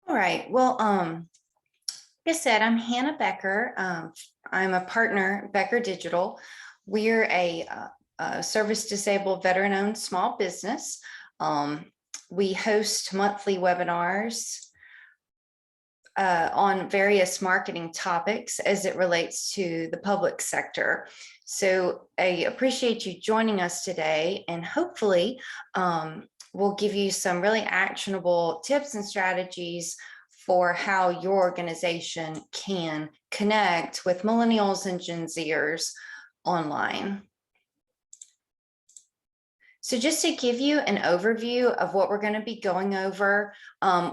All right. Well, like I said, I'm Hannah Becker. I'm a partner at Becker Digital. We're a service-disabled veteran-owned small business. We host monthly webinars on various marketing topics as it relates to the public sector. So I appreciate you joining us today, and hopefully we'll give you some really actionable tips and strategies for how your organization can connect with Millennials and Gen Zers online. So just to give you an overview of what we're going to be going over,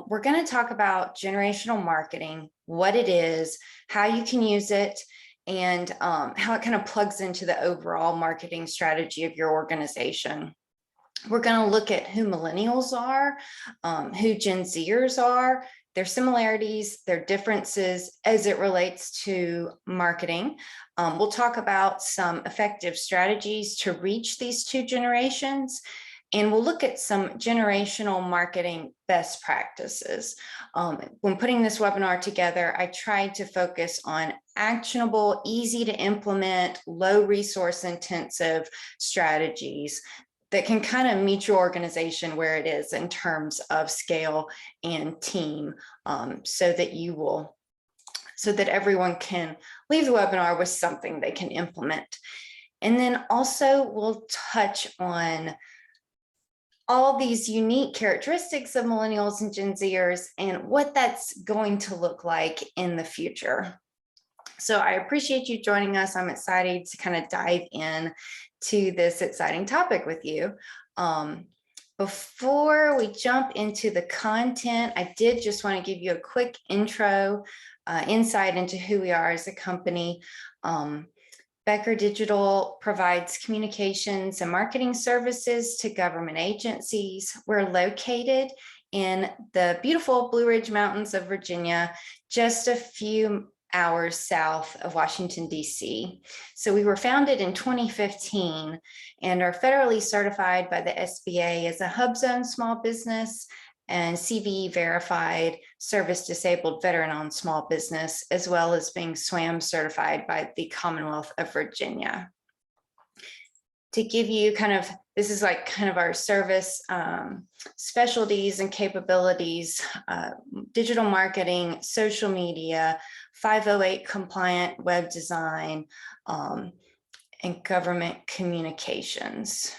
we're going to talk about generational marketing, what it is, how you can use it, and how it kind of plugs into the overall marketing strategy of your organization. We're going to look at who millennials are, who Gen Zers are, their similarities, their differences as it relates to marketing. We'll talk about some effective strategies to reach these two generations, and we'll look at some generational marketing best practices. When putting this webinar together, I tried to focus on actionable, easy to implement, low resource intensive strategies that can kind of meet your organization where it is in terms of scale and team, so that everyone can leave the webinar with something they can implement. And then also we'll touch on all these unique characteristics of millennials and Gen Zers and what that's going to look like in the future. So I appreciate you joining us. I'm excited to kind of dive in to this exciting topic with you. Before we jump into the content, I did just want to give you a quick intro, insight into who we are as a company. Becker Digital provides communications and marketing services to government agencies. We're located in the beautiful Blue Ridge Mountains of Virginia, just a few hours south of Washington, D.C. So we were founded in 2015 and are federally certified by the SBA as a hub zone small business and CVE verified service disabled veteran-owned small business, as well as being SWAM certified by the Commonwealth of Virginia. To give you this is like kind of our service specialties and capabilities, digital marketing, social media, 508 compliant web design, and government communications.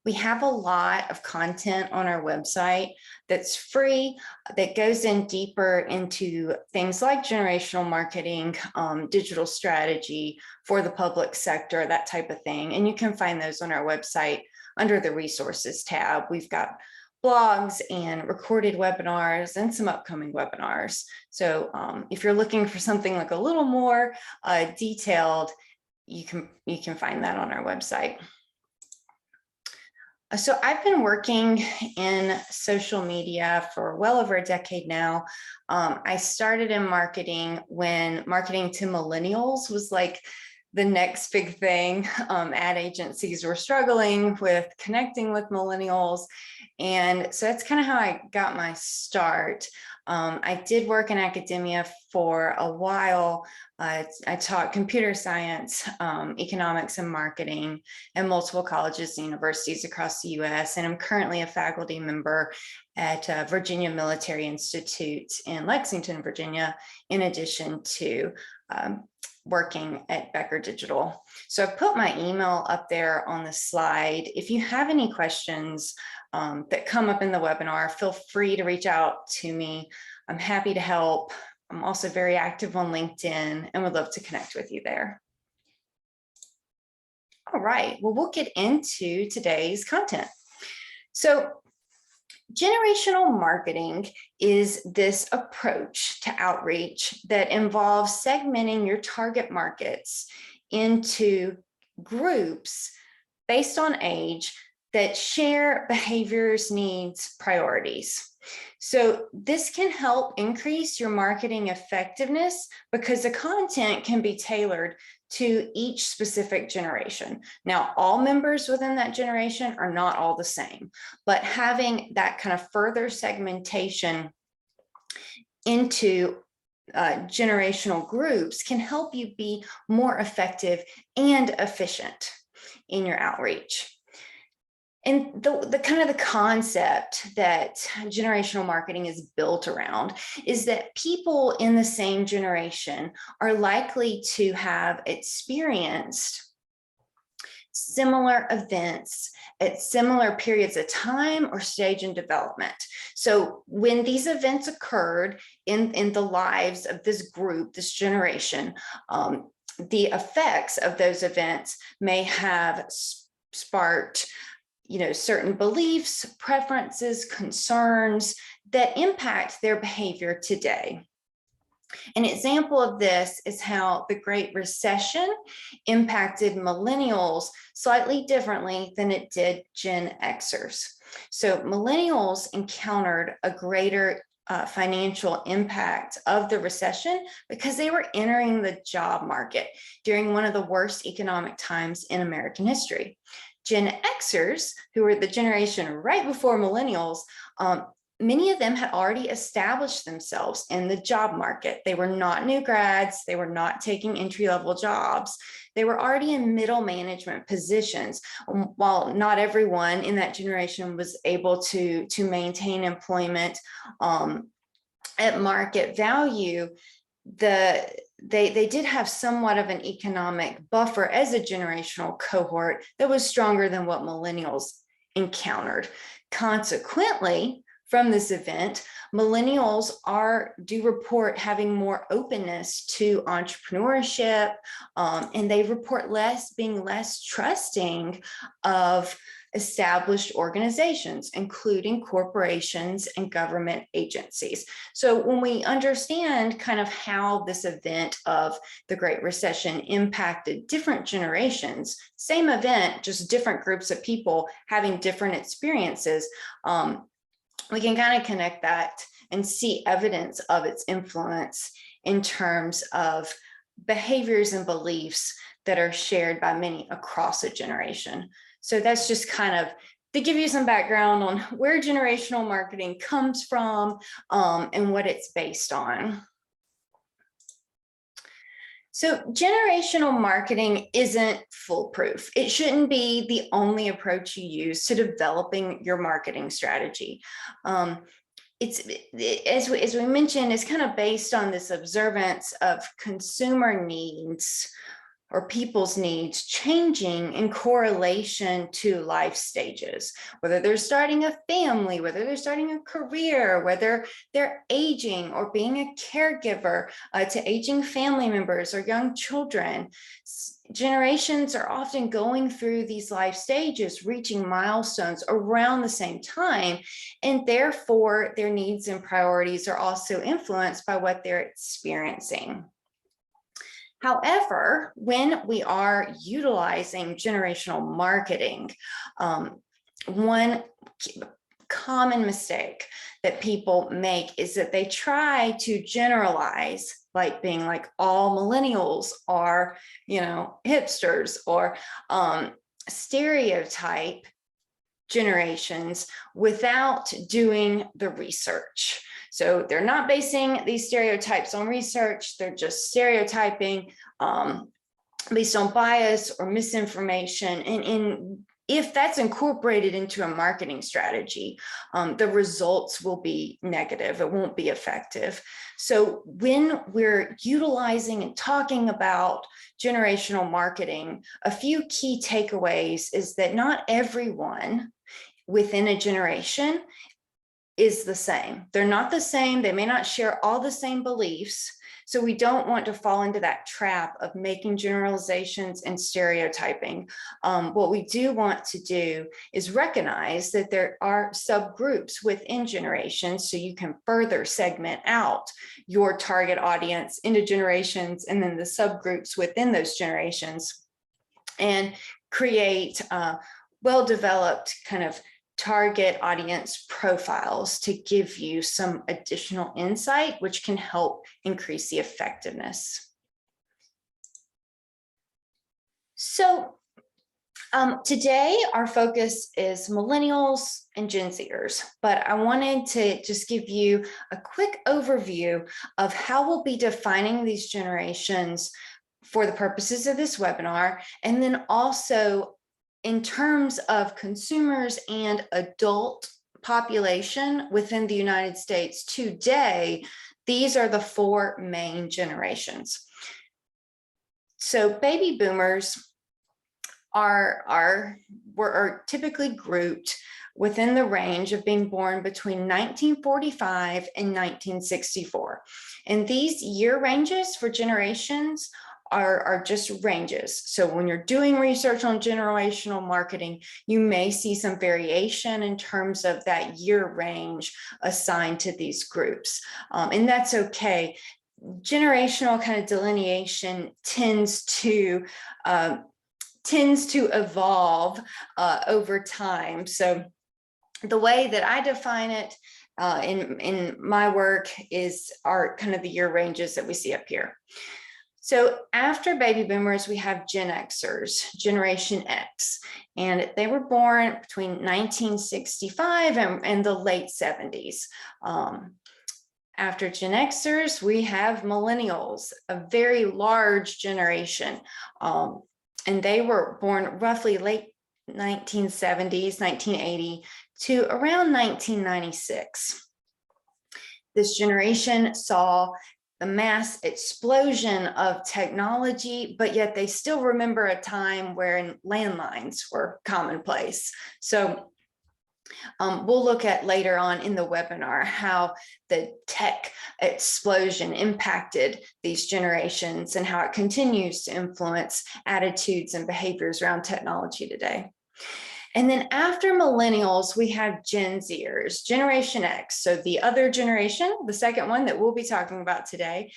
We have a lot of content on our website that's free, that goes in deeper into things like generational marketing, digital strategy for the public sector, that type of thing. And you can find those on our website under the resources tab. We've got blogs and recorded webinars and some upcoming webinars. So if you're looking for something like a little more detailed, you can find that on our website. So I've been working in social media for well over a decade now. I started in marketing when marketing to millennials was like the next big thing. Ad agencies were struggling with connecting with millennials. And so that's kind of how I got my start. I did work in academia for a while. I taught computer science, economics, and marketing at multiple colleges and universities across the US. And I'm currently a faculty member at Virginia Military Institute in Lexington, Virginia, in addition to working at Becker Digital. So I put my email up there on the slide. If you have any questions that come up in the webinar, feel free to reach out to me. I'm happy to help. I'm also very active on LinkedIn and would love to connect with you there. All right, well, we'll get into today's content. So generational marketing is this approach to outreach that involves segmenting your target markets into groups based on age that share behaviors, needs, priorities. So this can help increase your marketing effectiveness because the content can be tailored to each specific generation. Now, all members within that generation are not all the same, but having that kind of further segmentation into generational groups can help you be more effective and efficient in your outreach. And the kind of the concept that generational marketing is built around is that people in the same generation are likely to have experienced similar events at similar periods of time or stage in development. So when these events occurred in the lives of this group, this generation, the effects of those events may have sparked certain beliefs, preferences, concerns that impact their behavior today. An example of this is how the Great Recession impacted millennials slightly differently than it did Gen Xers. So millennials encountered a greater financial impact of the recession because they were entering the job market during one of the worst economic times in American history. Gen Xers, who were the generation right before millennials, many of them had already established themselves in the job market. They were not new grads. They were not taking entry-level jobs. They were already in middle management positions. While not everyone in that generation was able to maintain employment at market value, they did have somewhat of an economic buffer as a generational cohort that was stronger than what millennials encountered. Consequently, from this event, millennials do report having more openness to entrepreneurship, and they report being less trusting of established organizations, including corporations and government agencies. So when we understand kind of how this event of the Great Recession impacted different generations, same event, just different groups of people having different experiences, we can kind of connect that and see evidence of its influence in terms of behaviors and beliefs that are shared by many across a generation. So that's just kind of to give you some background on where generational marketing comes from and what it's based on. So generational marketing isn't foolproof. It shouldn't be the only approach you use to developing your marketing strategy. As we mentioned, it's kind of based on this observance of consumer needs or people's needs changing in correlation to life stages, whether they're starting a family, whether they're starting a career, whether they're aging or being a caregiver to aging family members or young children. Generations are often going through these life stages, reaching milestones around the same time, and therefore their needs and priorities are also influenced by what they're experiencing. However, when we are utilizing generational marketing, one common mistake that people make is that they try to generalize, like being like all millennials are, hipsters, or stereotype generations without doing the research. So they're not basing these stereotypes on research. They're just stereotyping based on bias or misinformation. And if that's incorporated into a marketing strategy, the results will be negative. It won't be effective. So when we're utilizing and talking about generational marketing, a few key takeaways is that not everyone within a generation is the same. They're not the same. They may not share all the same beliefs. So we don't want to fall into that trap of making generalizations and stereotyping. What we do want to do is recognize that there are subgroups within generations, so you can further segment out your target audience into generations and then the subgroups within those generations, and create well-developed kind of target audience profiles to give you some additional insight, which can help increase the effectiveness. So Today, our focus is Millennials and Gen Zers, but I wanted to just give you a quick overview of how we'll be defining these generations for the purposes of this webinar, and then also in terms of consumers and adult population within the United States today. These are the four main generations. So baby boomers are typically grouped within the range of being born between 1945 and 1964. And these year ranges for generations are just ranges. So when you're doing research on generational marketing, you may see some variation in terms of that year range assigned to these groups. And that's okay. Generational kind of delineation tends to evolve over time. So the way that I define it in my work are kind of the year ranges that we see up here. So after baby boomers, we have Gen Xers, Generation X, and they were born between 1965 and the late 70s. After Gen Xers, we have Millennials, a very large generation. And they were born roughly late 1970s, 1980 to around 1996. This generation saw the mass explosion of technology, but yet they still remember a time where landlines were commonplace. So we'll look at later on in the webinar how the tech explosion impacted these generations and how it continues to influence attitudes and behaviors around technology today. And then after millennials, we have Gen Zers, Generation X. So the other generation, the second one that we'll be talking about today.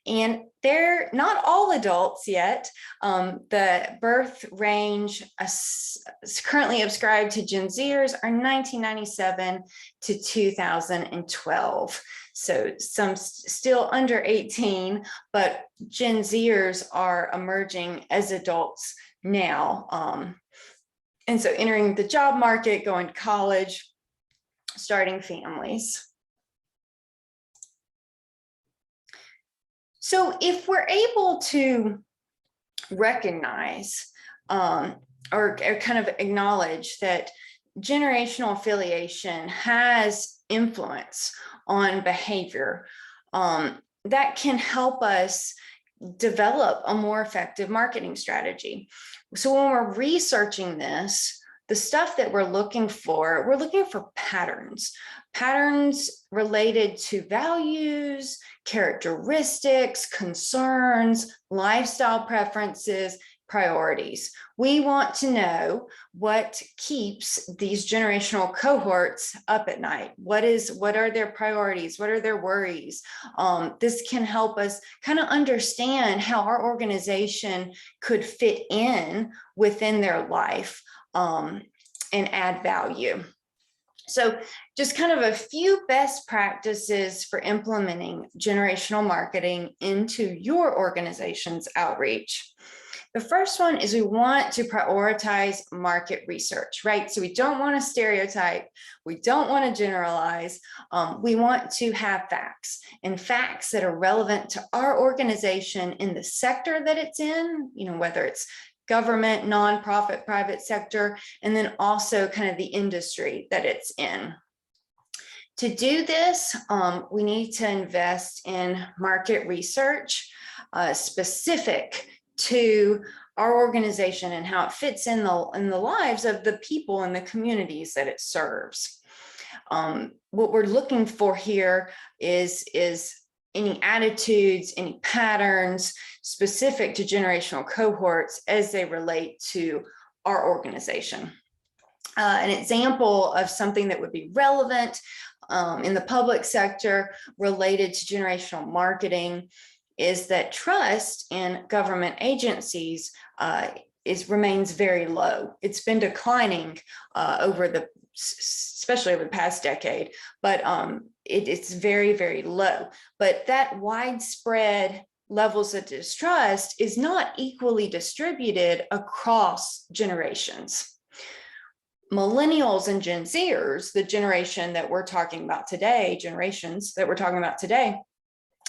And they're not all adults yet. The birth range currently ascribed to Gen Zers are 1997 to 2012. So some still under 18, but Gen Zers are emerging as adults now. And so entering the job market, going to college, starting families. So if we're able to recognize or kind of acknowledge that generational affiliation has influence on behavior, that can help us develop a more effective marketing strategy. So when we're researching this, the stuff that we're looking for patterns related to values, characteristics, concerns, lifestyle preferences, priorities. We want to know what keeps these generational cohorts up at night. What are their priorities? What are their worries? This can help us kind of understand how our organization could fit in within their life and add value. So just kind of a few best practices for implementing generational marketing into your organization's outreach. The first one is we want to prioritize market research, right? So we don't want to stereotype. We don't want to generalize. We want to have facts, and facts that are relevant to our organization in the sector that it's in, whether it's government, nonprofit, private sector, and then also kind of the industry that it's in. To do this, we need to invest in market research specific to our organization and how it fits in the lives of the people and the communities that it serves. What we're looking for here is any attitudes, any patterns specific to generational cohorts as they relate to our organization. An example of something that would be relevant in the public sector related to generational marketing is that trust in government agencies remains very low. It's been declining especially over the past decade, but it's very, very low. But that widespread levels of distrust is not equally distributed across generations. Millennials and Gen Zers, the generation that we're talking about today, generations that we're talking about today,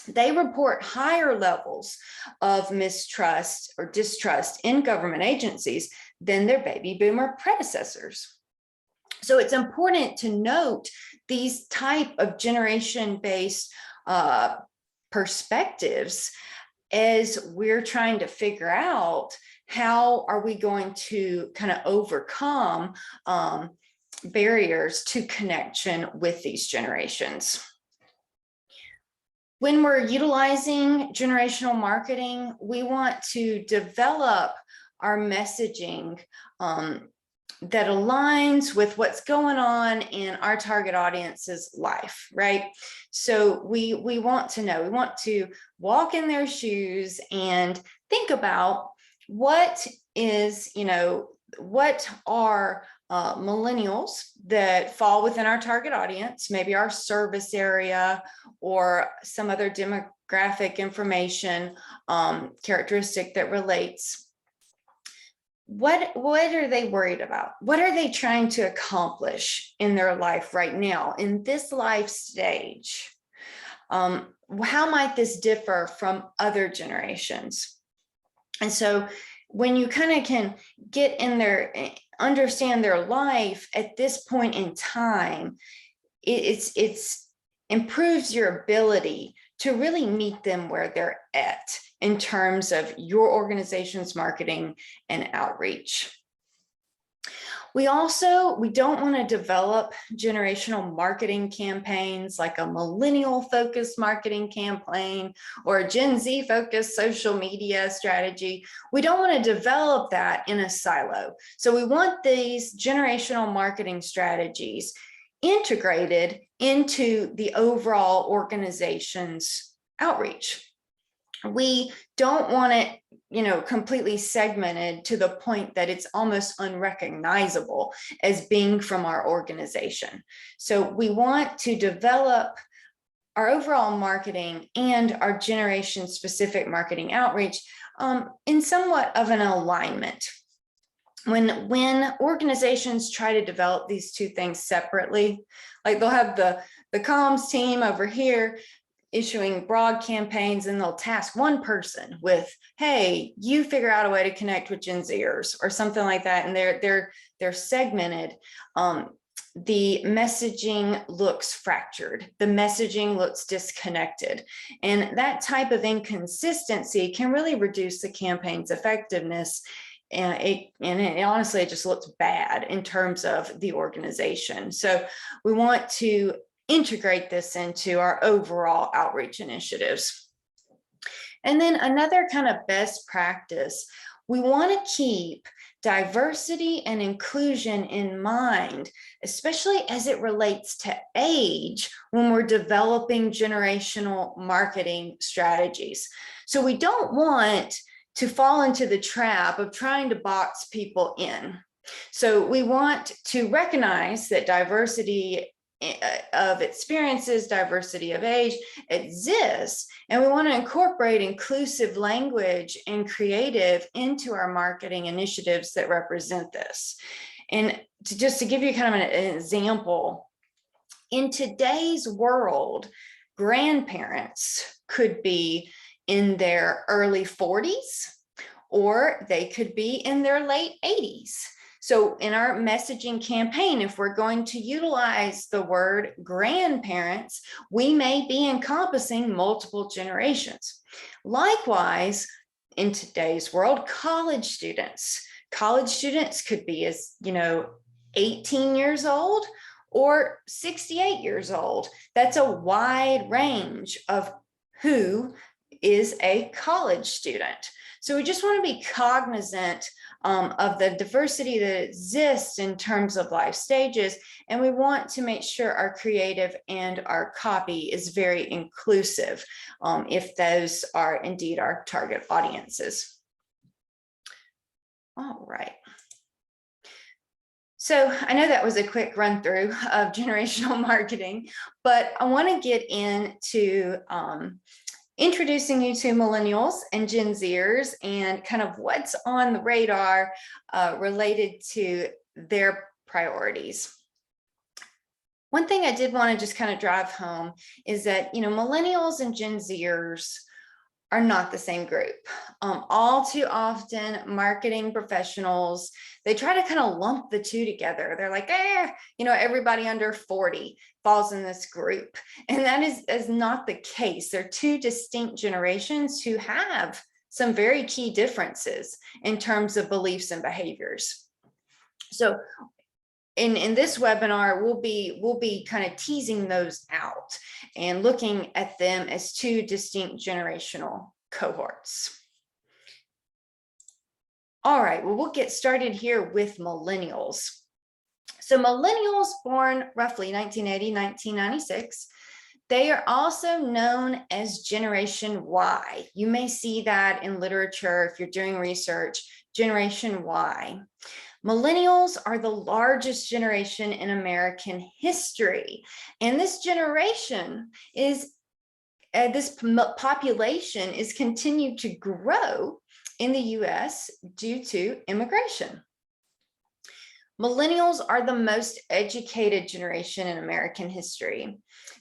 they report higher levels of mistrust or distrust in government agencies than their baby boomer predecessors. So it's important to note these type of generation-based perspectives as we're trying to figure out how are we going to kind of overcome barriers to connection with these generations. When we're utilizing generational marketing, we want to develop our messaging that aligns with what's going on in our target audience's life, right? So we want to know, we want to walk in their shoes and think about what is, what are millennials that fall within our target audience, maybe our service area or some other demographic information characteristic that relates. What are they worried about? What are they trying to accomplish in their life right now, in this life stage? How might this differ from other generations? And so when you kind of can get in there, understand their life at this point in time, it's improves your ability to really meet them where they're at in terms of your organization's marketing and outreach. We don't want to develop generational marketing campaigns like a millennial focused marketing campaign or a Gen Z focused social media strategy. We don't want to develop that in a silo. So we want these generational marketing strategies integrated into the overall organization's outreach. We don't want it, completely segmented to the point that it's almost unrecognizable as being from our organization. So we want to develop our overall marketing and our generation specific marketing outreach in somewhat of an alignment. When organizations try to develop these two things separately, like they'll have the comms team over here issuing broad campaigns, and they'll task one person with, hey, you figure out a way to connect with Gen Zers or something like that. And they're segmented. The messaging looks fractured. The messaging looks disconnected. And that type of inconsistency can really reduce the campaign's effectiveness. And honestly, it just looks bad in terms of the organization. So we want to integrate this into our overall outreach initiatives. And then another kind of best practice, we want to keep diversity and inclusion in mind, especially as it relates to age when we're developing generational marketing strategies. So we don't want to fall into the trap of trying to box people in. So we want to recognize that diversity of experiences, diversity of age exists, and we want to incorporate inclusive language and creative into our marketing initiatives that represent this. And just to give you kind of an example, in today's world, grandparents could be in their early 40s, or they could be in their late 80s. So in our messaging campaign, if we're going to utilize the word grandparents, we may be encompassing multiple generations. Likewise, in today's world, college students could be as, 18 years old or 68 years old. That's a wide range of who is a college student. So we just want to be cognizant of the diversity that exists in terms of life stages, and we want to make sure our creative and our copy is very inclusive if those are indeed our target audiences. All right. So I know that was a quick run through of generational marketing, but I want to get into introducing you to Millennials and Gen Zers and kind of what's on the radar related to their priorities. One thing I did want to just kind of drive home is that, Millennials and Gen Zers are not the same group. All too often, marketing professionals, they try to kind of lump the two together. They're like, everybody under 40 falls in this group. And that is not the case. They're two distinct generations who have some very key differences in terms of beliefs and behaviors. So in this webinar, we'll be kind of teasing those out and looking at them as two distinct generational cohorts. All right, well, we'll get started here with millennials. So millennials born roughly 1980, 1996, they are also known as Generation Y. You may see that in literature if you're doing research, Generation Y. Millennials are the largest generation in American history. And this generation this population is continued to grow in the US due to immigration. Millennials are the most educated generation in American history.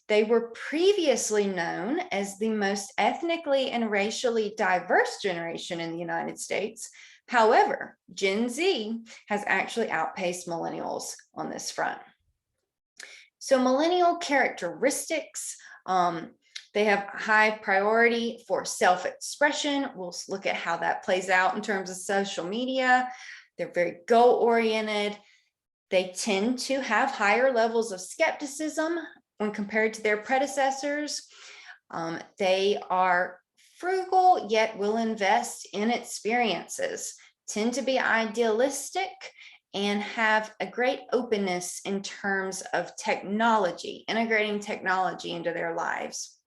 They were previously known as the most ethnically and racially diverse generation in the United States. However, Gen Z has actually outpaced millennials on this front. So millennial characteristics, they have high priority for self-expression. We'll look at how that plays out in terms of social media. They're very goal-oriented. They tend to have higher levels of skepticism when compared to their predecessors. They are frugal, yet will invest in experiences, tend to be idealistic, and have a great openness in terms of technology, integrating technology into their lives.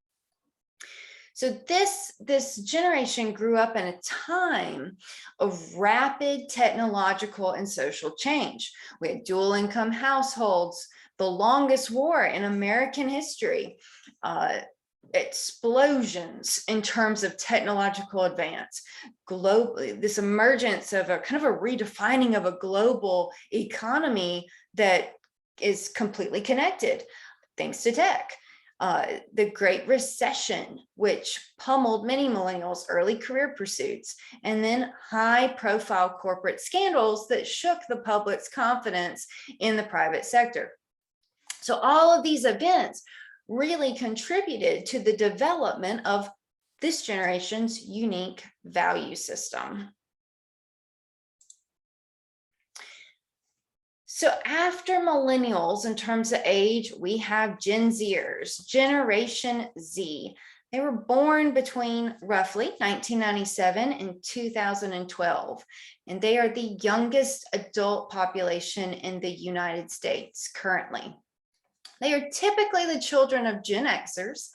So this generation grew up in a time of rapid technological and social change. We had dual income households, the longest war in American history, explosions in terms of technological advance, globally, this emergence of a kind of a redefining of a global economy that is completely connected thanks to tech. The Great Recession, which pummeled many millennials' early career pursuits, and then high-profile corporate scandals that shook the public's confidence in the private sector. So all of these events really contributed to the development of this generation's unique value system. So after millennials, in terms of age, we have Gen Zers, Generation Z. They were born between roughly 1997 and 2012, and they are the youngest adult population in the United States currently. They are typically the children of Gen Xers,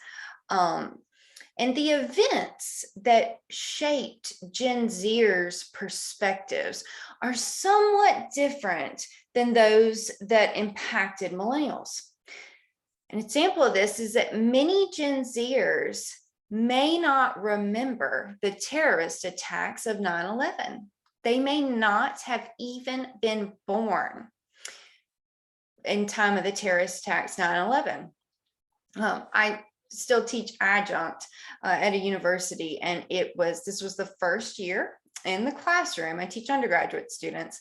and the events that shaped Gen Zers' perspectives are somewhat different than those that impacted millennials. An example of this is that many Gen Zers may not remember the terrorist attacks of 9/11. They may not have even been born in time of the terrorist attacks 9/11. I still teach adjunct at a university, and this was the first year in the classroom. I teach undergraduate students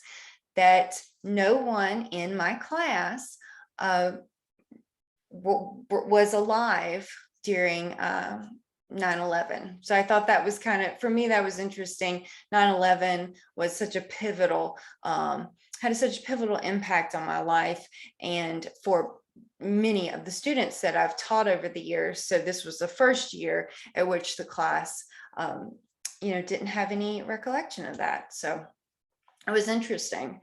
that no one in my class was alive during 9/11. So I thought that was for me, that was interesting. 9/11 was such a pivotal, had such a pivotal impact on my life and for many of the students that I've taught over the years. So this was the first year at which the class, didn't have any recollection of that. So it was interesting.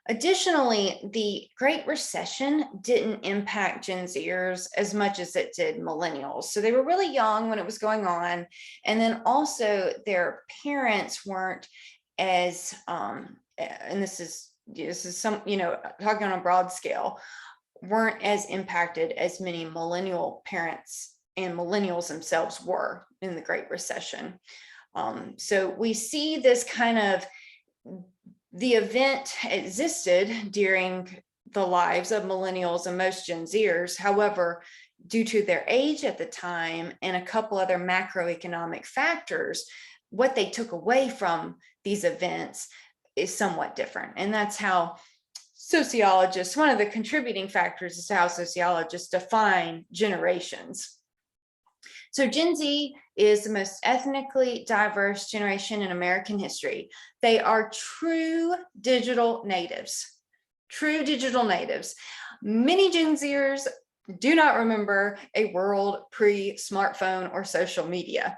Additionally, the Great Recession didn't impact Gen Zers as much as it did millennials. So they were really young when it was going on. And then also their parents weren't as, and this is some, talking on a broad scale, weren't as impacted as many millennial parents and millennials themselves were in the Great Recession. So we see this kind of, the event existed during the lives of millennials and most Gen Zers. However, due to their age at the time and a couple other macroeconomic factors, what they took away from these events is somewhat different. And that's how sociologists, one of the contributing factors is how sociologists define generations. So Gen Z is the most ethnically diverse generation in American history. They are true digital natives, true digital natives. Many Gen Zers do not remember a world pre-smartphone or social media.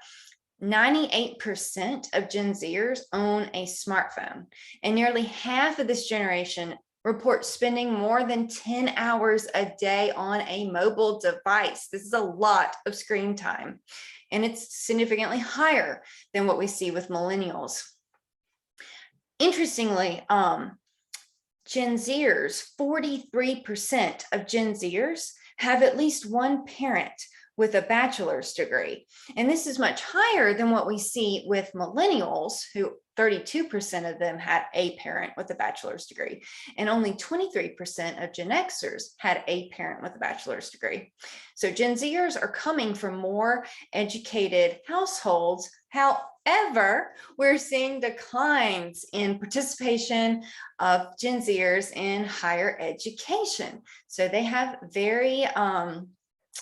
98% of Gen Zers own a smartphone, and nearly half of this generation report spending more than 10 hours a day on a mobile device. This is a lot of screen time, and it's significantly higher than what we see with millennials. Interestingly, Gen Zers, 43% of Gen Zers have at least one parent with a bachelor's degree. And this is much higher than what we see with millennials, who 32% of them had a parent with a bachelor's degree, and only 23% of Gen Xers had a parent with a bachelor's degree. So Gen Zers are coming from more educated households. However, we're seeing declines in participation of Gen Zers in higher education. So they have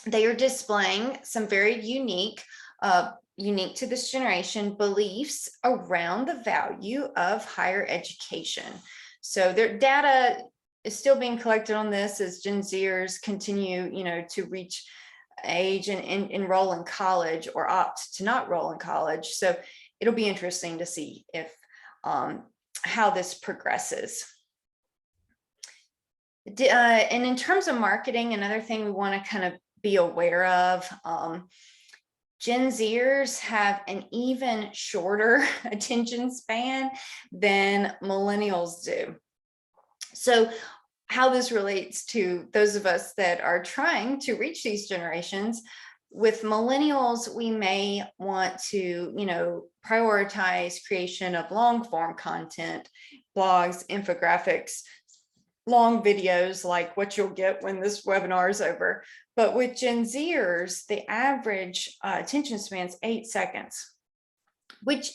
they are displaying some very unique to this generation beliefs around the value of higher education. So their data is still being collected on this as Gen Zers continue, to reach age and enroll in college or opt to not roll in college. So it'll be interesting to see if how this progresses. And in terms of marketing, another thing we want to kind of be aware of, Gen Zers have an even shorter attention span than millennials do. So how this relates to those of us that are trying to reach these generations, with millennials, we may want to, prioritize creation of long form content, blogs, infographics, long videos like what you'll get when this webinar is over. But with Gen Zers, the average attention span is 8 seconds, which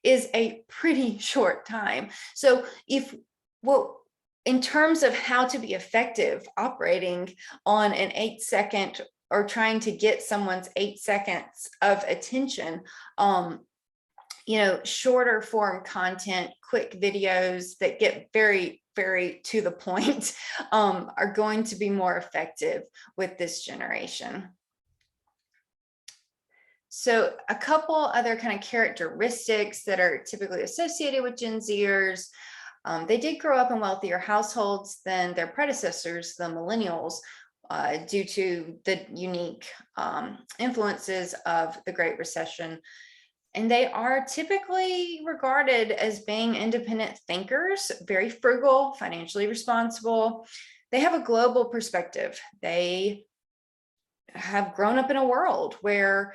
is a pretty short time. So in terms of how to be effective operating on an 8-second or trying to get someone's 8 seconds of attention, shorter form content, quick videos that get very, very to the point are going to be more effective with this generation. So a couple other kind of characteristics that are typically associated with Gen Zers. They did grow up in wealthier households than their predecessors, the millennials, due to the unique influences of the Great Recession. And they are typically regarded as being independent thinkers, very frugal, financially responsible. They have a global perspective. They have grown up in a world where,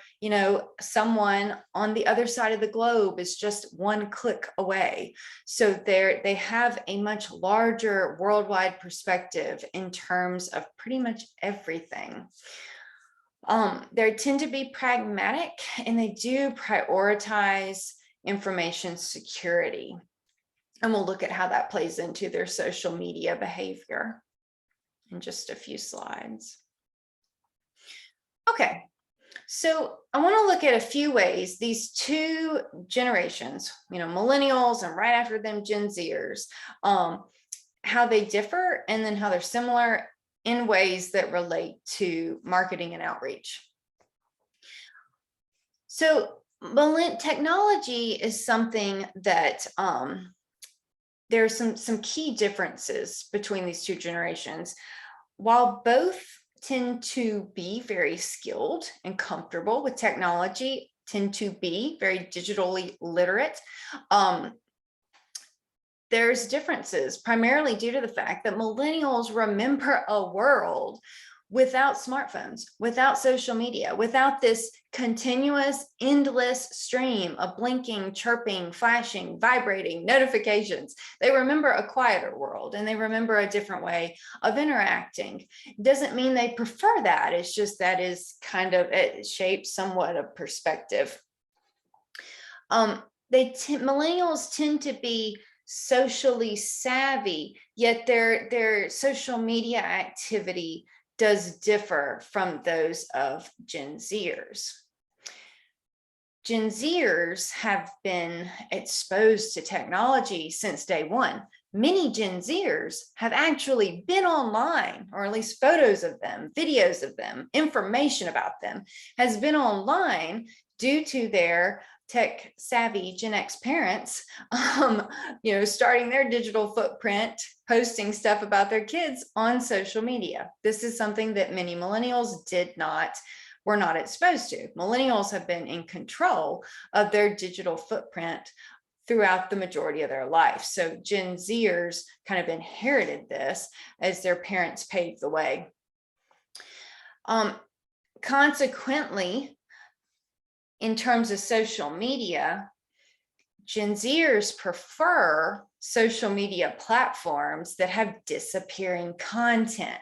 someone on the other side of the globe is just one click away. So they have a much larger worldwide perspective in terms of pretty much everything. They tend to be pragmatic, and they do prioritize information security. And we'll look at how that plays into their social media behavior in just a few slides. Okay, so I want to look at a few ways these two generations, millennials and right after them Gen Zers, how they differ and then how they're similar in ways that relate to marketing and outreach. So technology is something that there are some key differences between these two generations. While both tend to be very skilled and comfortable with technology, tend to be very digitally literate, there's differences primarily due to the fact that millennials remember a world without smartphones, without social media, without this continuous, endless stream of blinking, chirping, flashing, vibrating notifications. They remember a quieter world and they remember a different way of interacting. It doesn't mean they prefer that. It's just that is kind of, it shapes somewhat of perspective. Millennials tend to be socially savvy, yet their social media activity does differ from those of Gen Zers. Gen Zers have been exposed to technology since day one. Many Gen Zers have actually been online, or at least photos of them, videos of them, information about them has been online due to their tech savvy Gen X parents, starting their digital footprint, posting stuff about their kids on social media. This is something that many millennials were not exposed to. Millennials have been in control of their digital footprint throughout the majority of their life. So Gen Zers kind of inherited this as their parents paved the way. Consequently, in terms of social media, Gen Zers prefer social media platforms that have disappearing content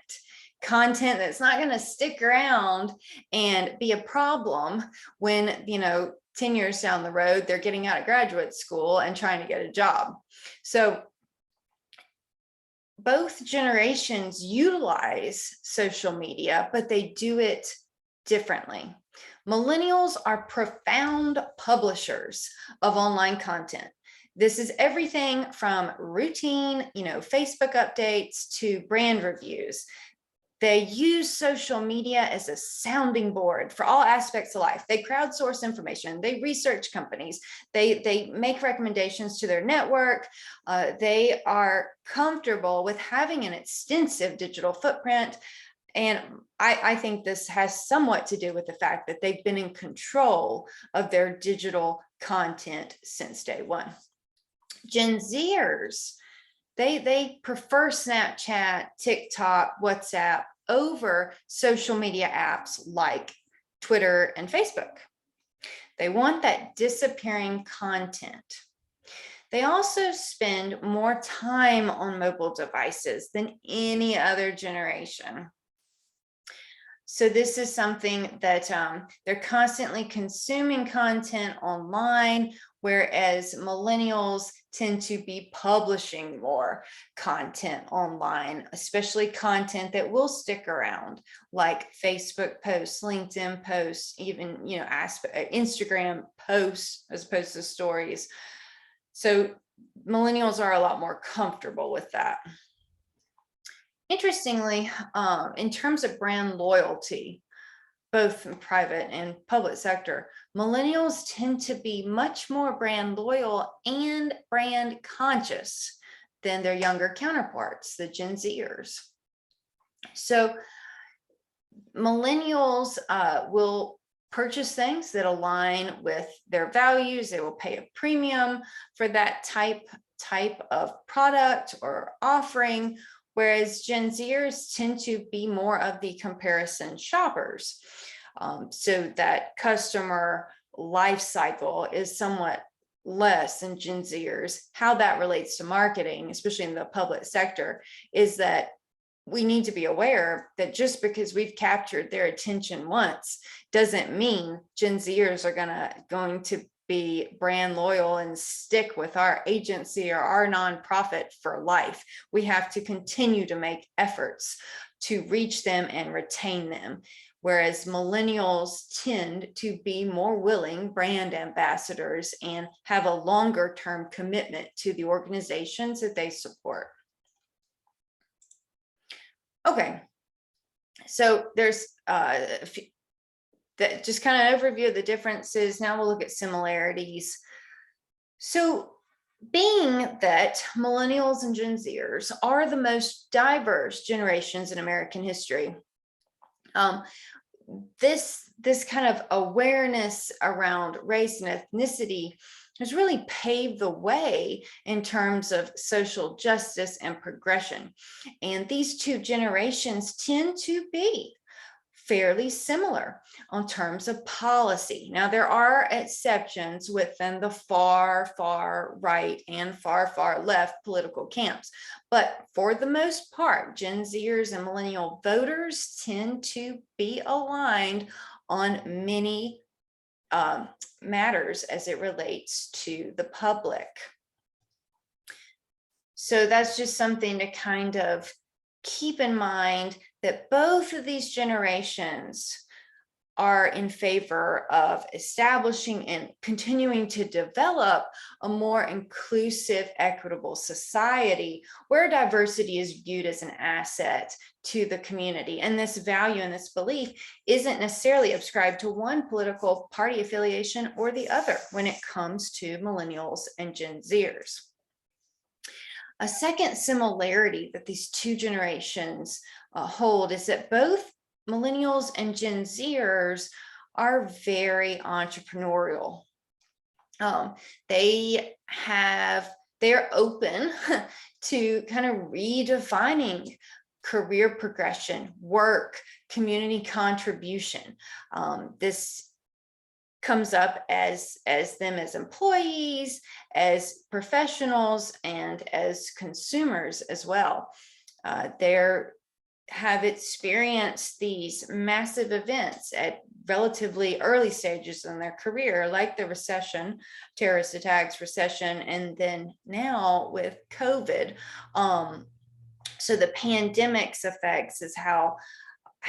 that's not going to stick around and be a problem when, 10 years down the road, they're getting out of graduate school and trying to get a job. So both generations utilize social media, but they do it differently. Millennials are profound publishers of online content. This is everything from routine, Facebook updates to brand reviews. They use social media as a sounding board for all aspects of life. They crowdsource information. They research companies. They make recommendations to their network. They are comfortable with having an extensive digital footprint. And I think this has somewhat to do with the fact that they've been in control of their digital content since day one. Gen Zers, they prefer Snapchat, TikTok, WhatsApp over social media apps like Twitter and Facebook. They want that disappearing content. They also spend more time on mobile devices than any other generation. So this is something that they're constantly consuming content online, whereas millennials tend to be publishing more content online, especially content that will stick around, like Facebook posts, LinkedIn posts, even Instagram posts as opposed to stories. So millennials are a lot more comfortable with that. Interestingly, in terms of brand loyalty, both in private and public sector, millennials tend to be much more brand loyal and brand conscious than their younger counterparts, the Gen Zers. So millennials will purchase things that align with their values. They will pay a premium for that type of product or offering, whereas Gen Zers tend to be more of the comparison shoppers. So that customer life cycle is somewhat less than Gen Zers. How that relates to marketing, especially in the public sector, is that we need to be aware that just because we've captured their attention once doesn't mean Gen Zers are going to be brand loyal and stick with our agency or our nonprofit for life. We have to continue to make efforts to reach them and retain them. Whereas millennials tend to be more willing brand ambassadors and have a longer term commitment to the organizations that they support. Okay, so there's that just kind of overview of the differences. Now we'll look at similarities. So being that millennials and Gen Zers are the most diverse generations in American history, this kind of awareness around race and ethnicity has really paved the way in terms of social justice and progression. And these two generations tend to be fairly similar on terms of policy. Now, there are exceptions within the far, far right and far, far left political camps. But for the most part, Gen Zers and millennial voters tend to be aligned on many matters as it relates to the public. So that's just something to kind of keep in mind, that both of these generations are in favor of establishing and continuing to develop a more inclusive, equitable society where diversity is viewed as an asset to the community. And this value and this belief isn't necessarily ascribed to one political party affiliation or the other when it comes to millennials and Gen Zers. A second similarity that these two generations hold is that both millennials and Gen Zers are very entrepreneurial. They're open to kind of redefining career progression, work, community contribution. This comes up as them as employees, as professionals, and as consumers as well. They have experienced these massive events at relatively early stages in their career, like the recession, terrorist attacks, recession, and then now with COVID. So the pandemic's effects is how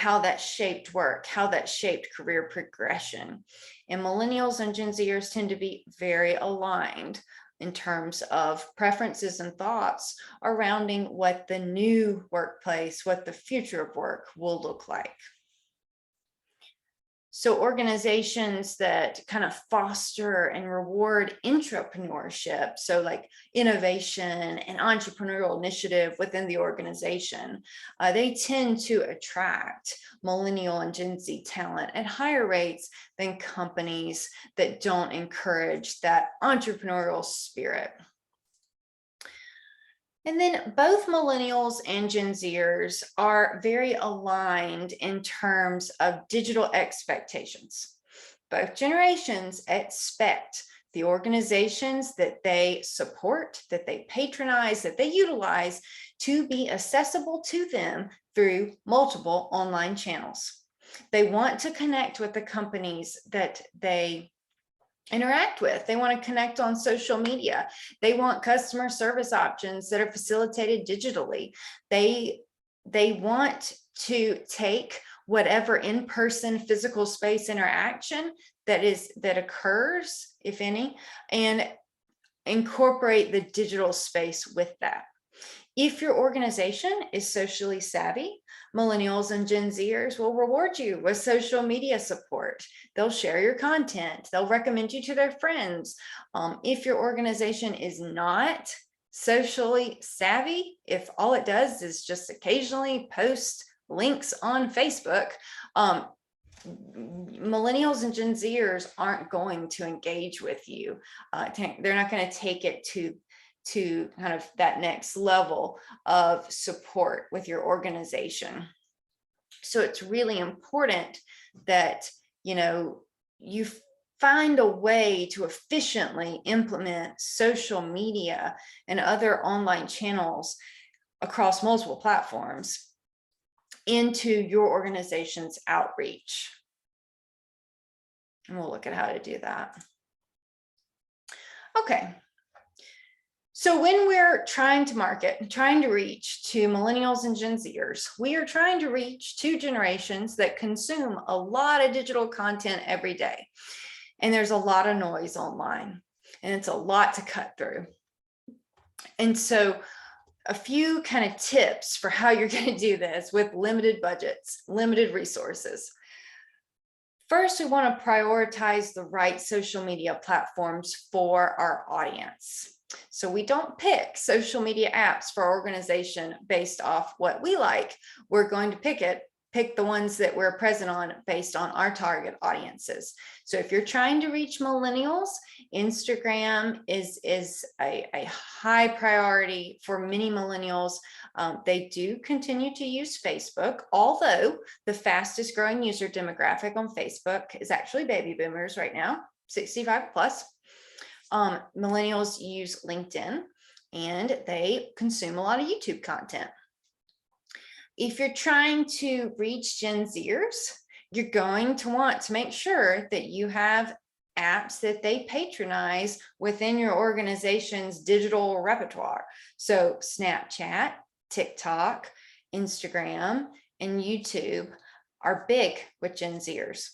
that shaped work, how that shaped career progression. And millennials and Gen Zers tend to be very aligned in terms of preferences and thoughts surrounding what the new workplace, what the future of work will look like. So organizations that kind of foster and reward entrepreneurship, so like innovation and entrepreneurial initiative within the organization, they tend to attract millennial and Gen Z talent at higher rates than companies that don't encourage that entrepreneurial spirit. And then both millennials and Gen Zers are very aligned in terms of digital expectations. Both generations expect the organizations that they support, that they patronize, that they utilize to be accessible to them through multiple online channels. They want to connect with the companies that they interact with. They want to connect on social media. They want customer service options that are facilitated digitally. They want to take whatever in-person physical space interaction that occurs, if any, and incorporate the digital space with that. If your organization is socially savvy, millennials and Gen Zers will reward you with social media support. They'll share your content. They'll recommend you to their friends. If your organization is not socially savvy, if all it does is just occasionally post links on Facebook, millennials and Gen Zers aren't going to engage with you. They're not going to take it to kind of that next level of support with your organization. So it's really important that, you find a way to efficiently implement social media and other online channels across multiple platforms into your organization's outreach. And we'll look at how to do that. Okay. So when we're trying to market, trying to reach to millennials and Gen Zers, we are trying to reach two generations that consume a lot of digital content every day. And there's a lot of noise online, and it's a lot to cut through. And so a few kind of tips for how you're going to do this with limited budgets, limited resources. First, we want to prioritize the right social media platforms for our audience. So we don't pick social media apps for our organization based off what we like. We're going to pick it pick the ones that we're present on based on our target audiences. So if you're trying to reach millennials, Instagram is a high priority for many millennials. They do continue to use Facebook, although the fastest growing user demographic on Facebook is actually baby boomers right now, 65 plus. Millennials use LinkedIn and they consume a lot of YouTube content. If you're trying to reach Gen Zers, you're going to want to make sure that you have apps that they patronize within your organization's digital repertoire. So Snapchat, TikTok, Instagram, and YouTube are big with Gen Zers.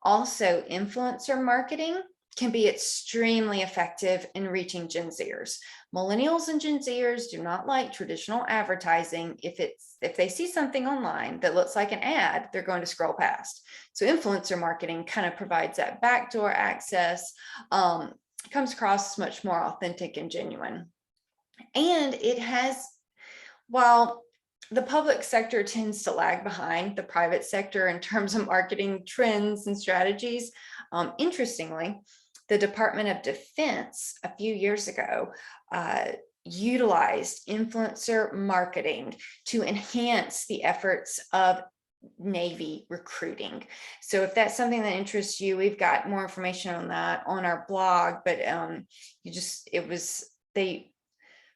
Also, influencer marketing can be extremely effective in reaching Gen Zers. Millennials and Gen Zers do not like traditional advertising. If they see something online that looks like an ad, they're going to scroll past. So influencer marketing kind of provides that backdoor access, comes across much more authentic and genuine. And it has, while the public sector tends to lag behind the private sector in terms of marketing trends and strategies, interestingly, the Department of Defense a few years ago utilized influencer marketing to enhance the efforts of Navy recruiting. So if that's something that interests you, we've got more information on that on our blog, but they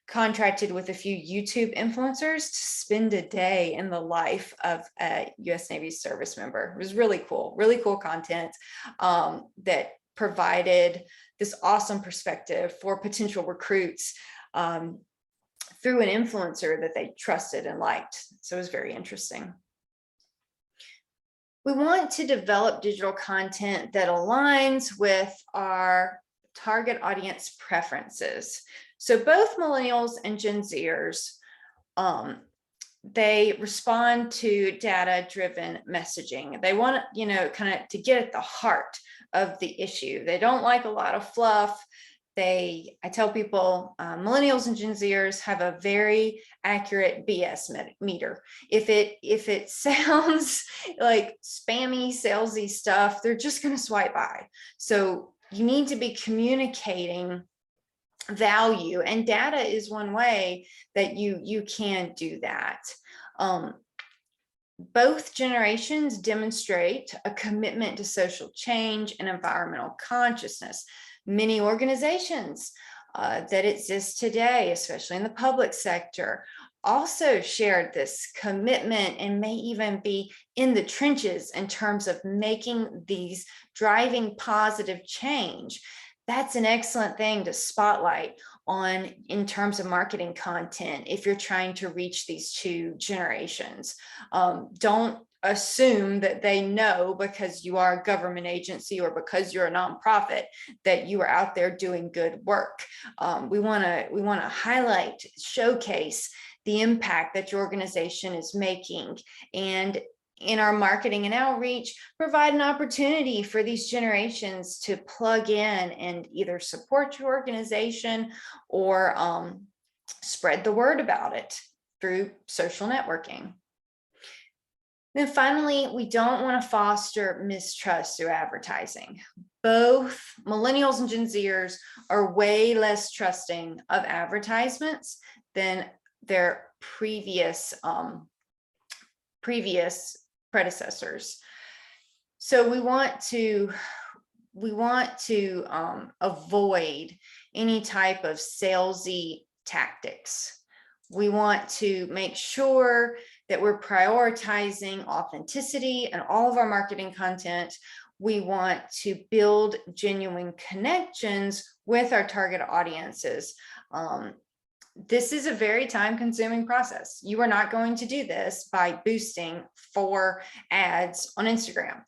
contracted with a few YouTube influencers to spend a day in the life of a US Navy service member. It was really cool content that provided this awesome perspective for potential recruits through an influencer that they trusted and liked. So it was very interesting. We want to develop digital content that aligns with our target audience preferences. So both millennials and Gen Zers, they respond to data-driven messaging. They want, kind of to get at the heart of the issue. They don't like a lot of fluff. I tell people, millennials and Gen Zers have a very accurate BS meter. If it sounds like spammy, salesy stuff, they're just going to swipe by. So you need to be communicating value, and data is one way that you can do that. Both generations demonstrate a commitment to social change and environmental consciousness. Many organizations that exist today, especially in the public sector, also shared this commitment and may even be in the trenches in terms of making these driving positive change. That's an excellent thing to spotlight on in terms of marketing content if you're trying to reach these two generations. Don't assume that they know because you are a government agency or because you're a nonprofit that you are out there doing good work. We want to highlight, showcase the impact that your organization is making, and in our marketing and outreach, provide an opportunity for these generations to plug in and either support your organization or spread the word about it through social networking. Then finally, we don't want to foster mistrust through advertising. Both millennials and Gen Zers are way less trusting of advertisements than their previous predecessors. So we want to avoid any type of salesy tactics. We want to make sure that we're prioritizing authenticity in all of our marketing content. We want to build genuine connections with our target audiences. This is a very time-consuming process. You are not going to do this by boosting 4 ads on Instagram.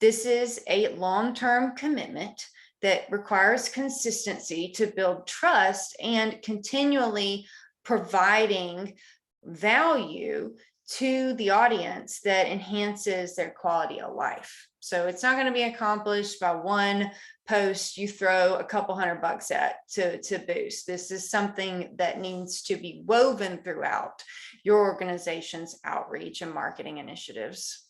This is a long-term commitment that requires consistency to build trust and continually providing value to the audience that enhances their quality of life. So it's not going to be accomplished by one post you throw a couple $100 at to boost. This is something that needs to be woven throughout your organization's outreach and marketing initiatives.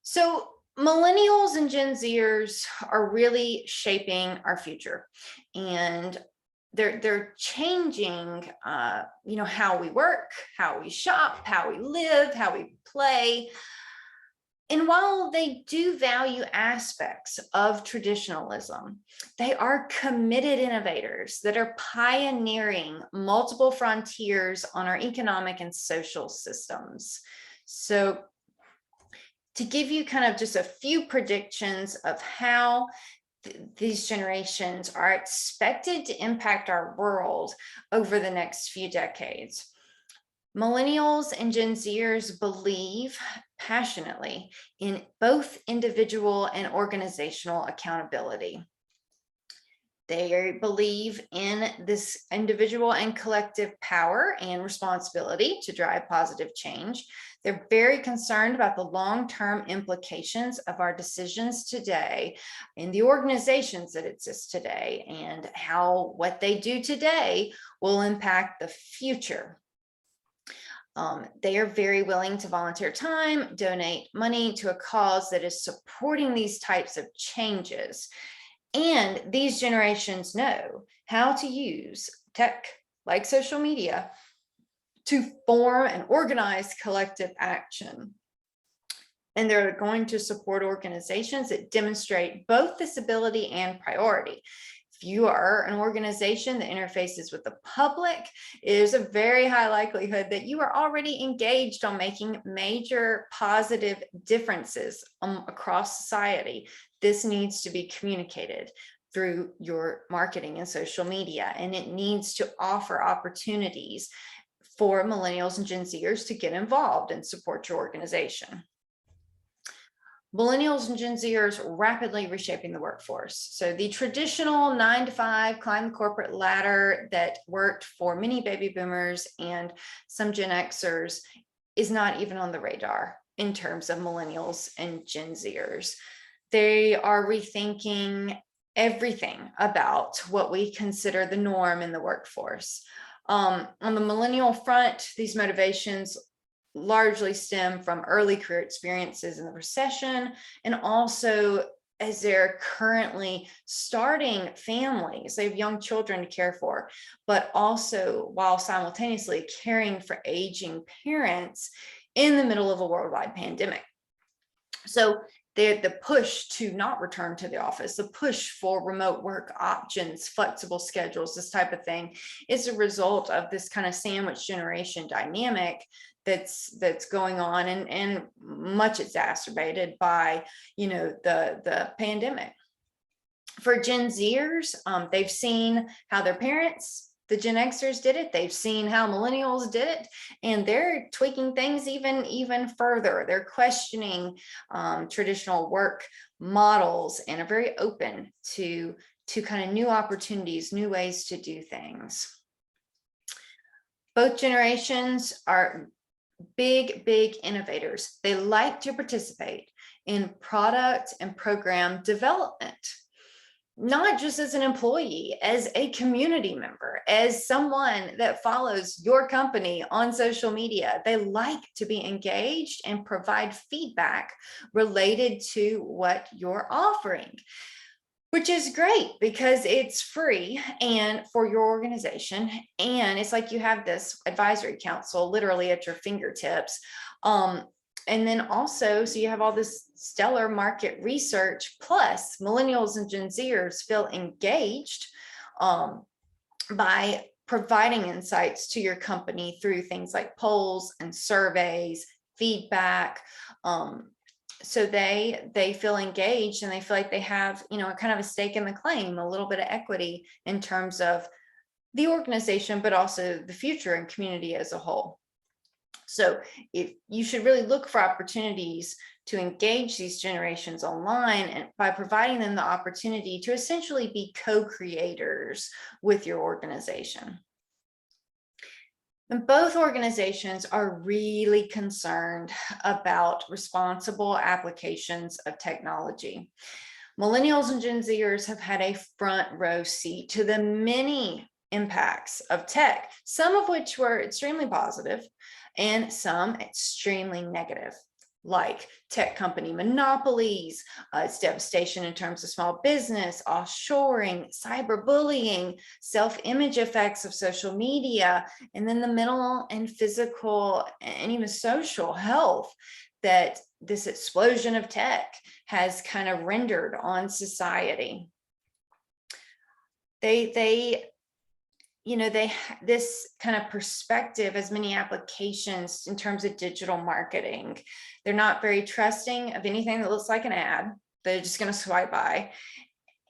So millennials and Gen Zers are really shaping our future, and they're changing, how we work, how we shop, how we live, how we play. And while they do value aspects of traditionalism, they are committed innovators that are pioneering multiple frontiers on our economic and social systems. So to give you kind of just a few predictions of how these generations are expected to impact our world over the next few decades. Millennials and Gen Zers believe passionately in both individual and organizational accountability. They believe in this individual and collective power and responsibility to drive positive change. They're very concerned about the long-term implications of our decisions today in the organizations that exist today, and how what they do today will impact the future. They are very willing to volunteer time, donate money to a cause that is supporting these types of changes. And these generations know how to use tech like social media to form and organize collective action. And they're going to support organizations that demonstrate both this ability and priority. If you are an organization that interfaces with the public, it is a very high likelihood that you are already engaged on making major positive differences across society. This needs to be communicated through your marketing and social media, and it needs to offer opportunities for millennials and Gen Zers to get involved and support your organization. Millennials and Gen Zers rapidly reshaping the workforce. So the traditional 9-to-5 climb the corporate ladder that worked for many baby boomers and some Gen Xers is not even on the radar in terms of millennials and Gen Zers. They are rethinking everything about what we consider the norm in the workforce. On the millennial front, these motivations largely stem from early career experiences in the recession, and also as they're currently starting families. They have young children to care for, but also while simultaneously caring for aging parents in the middle of a worldwide pandemic. So the push to not return to the office, the push for remote work options, flexible schedules, this type of thing is a result of this kind of sandwich generation dynamic that's going on, and much exacerbated by the pandemic. For Gen Zers, they've seen how their parents, the Gen Xers, did it. They've seen how millennials did it, and they're tweaking things even further. They're questioning traditional work models and are very open to kind of new opportunities, new ways to do things. Both generations are big innovators. They like to participate in product and program development, not just as an employee, as a community member, as someone that follows your company on social media. They like to be engaged and provide feedback related to what you're offering, which is great because it's free and for your organization. And it's like you have this advisory council literally at your fingertips. And then also, so you have all this stellar market research, plus millennials and Gen Zers feel engaged by providing insights to your company through things like polls and surveys, feedback. So they feel engaged, and they feel like they have, a kind of a stake in the claim, a little bit of equity in terms of the organization, but also the future and community as a whole. So if you should really look for opportunities to engage these generations online, and by providing them the opportunity to essentially be co-creators with your organization. And both organizations are really concerned about responsible applications of technology. Millennials and Gen Zers have had a front row seat to the many impacts of tech, some of which were extremely positive and some extremely negative. like tech company monopolies, its devastation in terms of small business, offshoring, cyberbullying, self-image effects of social media, and then the mental and physical and even social health that this explosion of tech has kind of rendered on society. This kind of perspective has many applications in terms of digital marketing. They're not very trusting of anything that looks like an ad. They're just going to swipe by.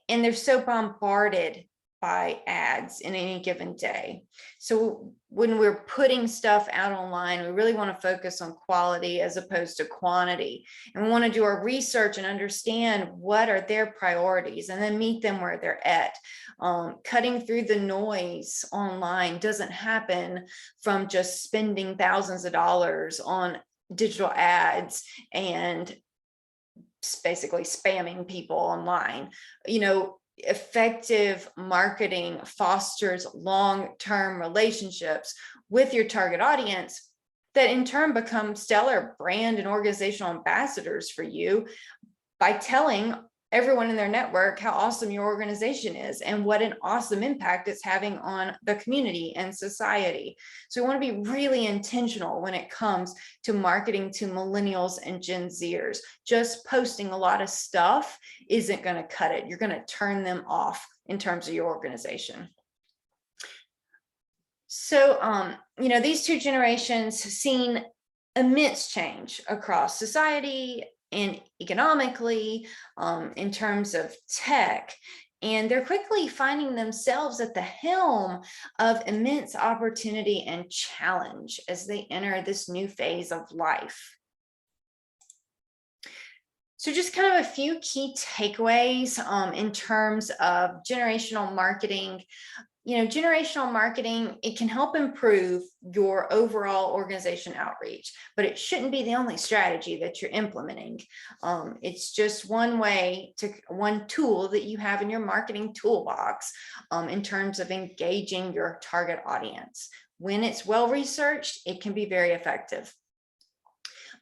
And they're so bombarded by ads in any given day. So when we're putting stuff out online, we really want to focus on quality as opposed to quantity. And we want to do our research and understand what are their priorities and then meet them where they're at. Cutting through the noise online doesn't happen from just spending thousands of dollars on digital ads and basically spamming people online. Effective marketing fosters long-term relationships with your target audience that in turn become stellar brand and organizational ambassadors for you by telling everyone in their network how awesome your organization is and what an awesome impact it's having on the community and society. So we want to be really intentional when it comes to marketing to millennials and Gen Zers. Just posting a lot of stuff isn't going to cut it. You're going to turn them off in terms of your organization. So, these two generations have seen immense change across society and economically, in terms of tech, and they're quickly finding themselves at the helm of immense opportunity and challenge as they enter this new phase of life. So just kind of a few key takeaways in terms of generational marketing. Generational marketing, it can help improve your overall organization outreach, but it shouldn't be the only strategy that you're implementing. It's just one tool that you have in your marketing toolbox in terms of engaging your target audience. When it's well researched, it can be very effective.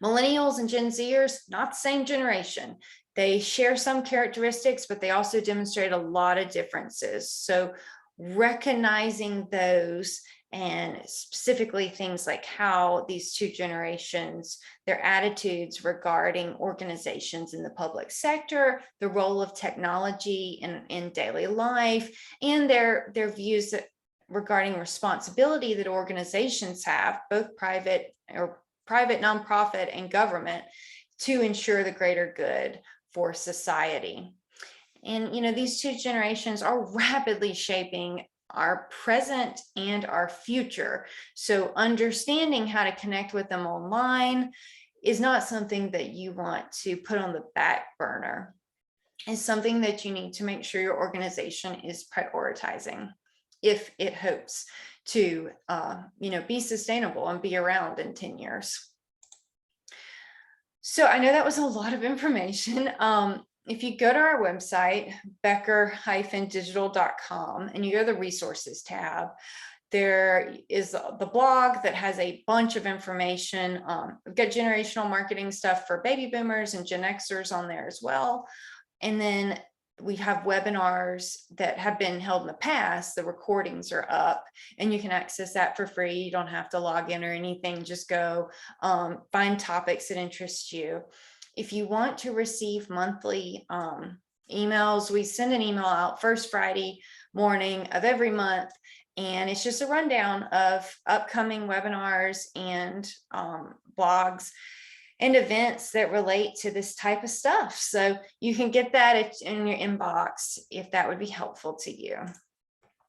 Millennials and Gen Zers, not the same generation. They share some characteristics, but they also demonstrate a lot of differences. So recognizing those, and specifically things like how these two generations, their attitudes regarding organizations in the public sector, the role of technology in daily life, and their views regarding responsibility that organizations have, both private, nonprofit, and government, to ensure the greater good for society. And, these two generations are rapidly shaping our present and our future. So understanding how to connect with them online is not something that you want to put on the back burner. It's something that you need to make sure your organization is prioritizing if it hopes to, be sustainable and be around in 10 years. So I know that was a lot of information. If you go to our website, becker-digital.com, and you go to the resources tab, there is the blog that has a bunch of information. We've got generational marketing stuff for baby boomers and Gen Xers on there as well. And then we have webinars that have been held in the past. The recordings are up and you can access that for free. You don't have to log in or anything. Just go find topics that interest you. If you want to receive monthly emails, we send an email out first Friday morning of every month, and it's just a rundown of upcoming webinars and blogs and events that relate to this type of stuff. So you can get that in your inbox if that would be helpful to you.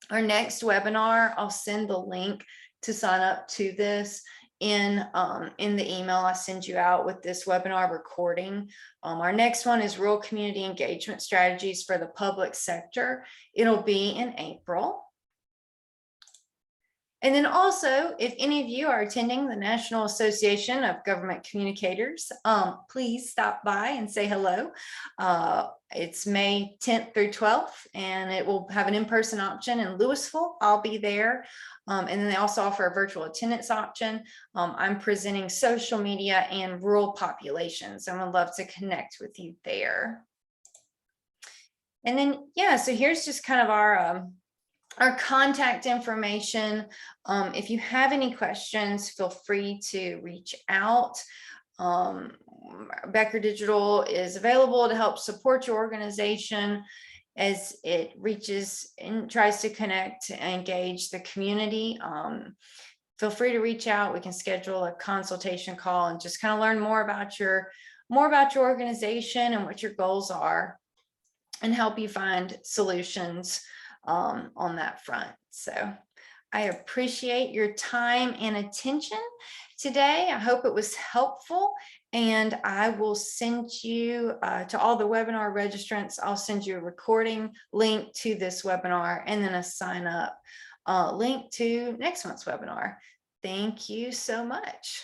Our next webinar, I'll send the link to sign up to this in the email I send you out with this webinar recording. Our next one is Rural Community Engagement Strategies for the Public Sector. It'll be in April. And then also, if any of you are attending the National Association of Government Communicators, please stop by and say hello. It's May 10th through 12th, and it will have an in-person option in Louisville. I'll be there. And then they also offer a virtual attendance option. I'm presenting social media and rural populations, and would love to connect with you there. And then, yeah, so here's just kind of our contact information. If you have any questions, feel free to reach out. Becker Digital is available to help support your organization as it reaches and tries to connect and engage the community. Feel free to reach out. We can schedule a consultation call and just kind of learn more about your organization and what your goals are, and help you find solutions on that front. So I appreciate your time and attention today. I hope it was helpful, and I will send you to all the webinar registrants. I'll send you a recording link to this webinar, and then a sign up link to next month's webinar. Thank you so much.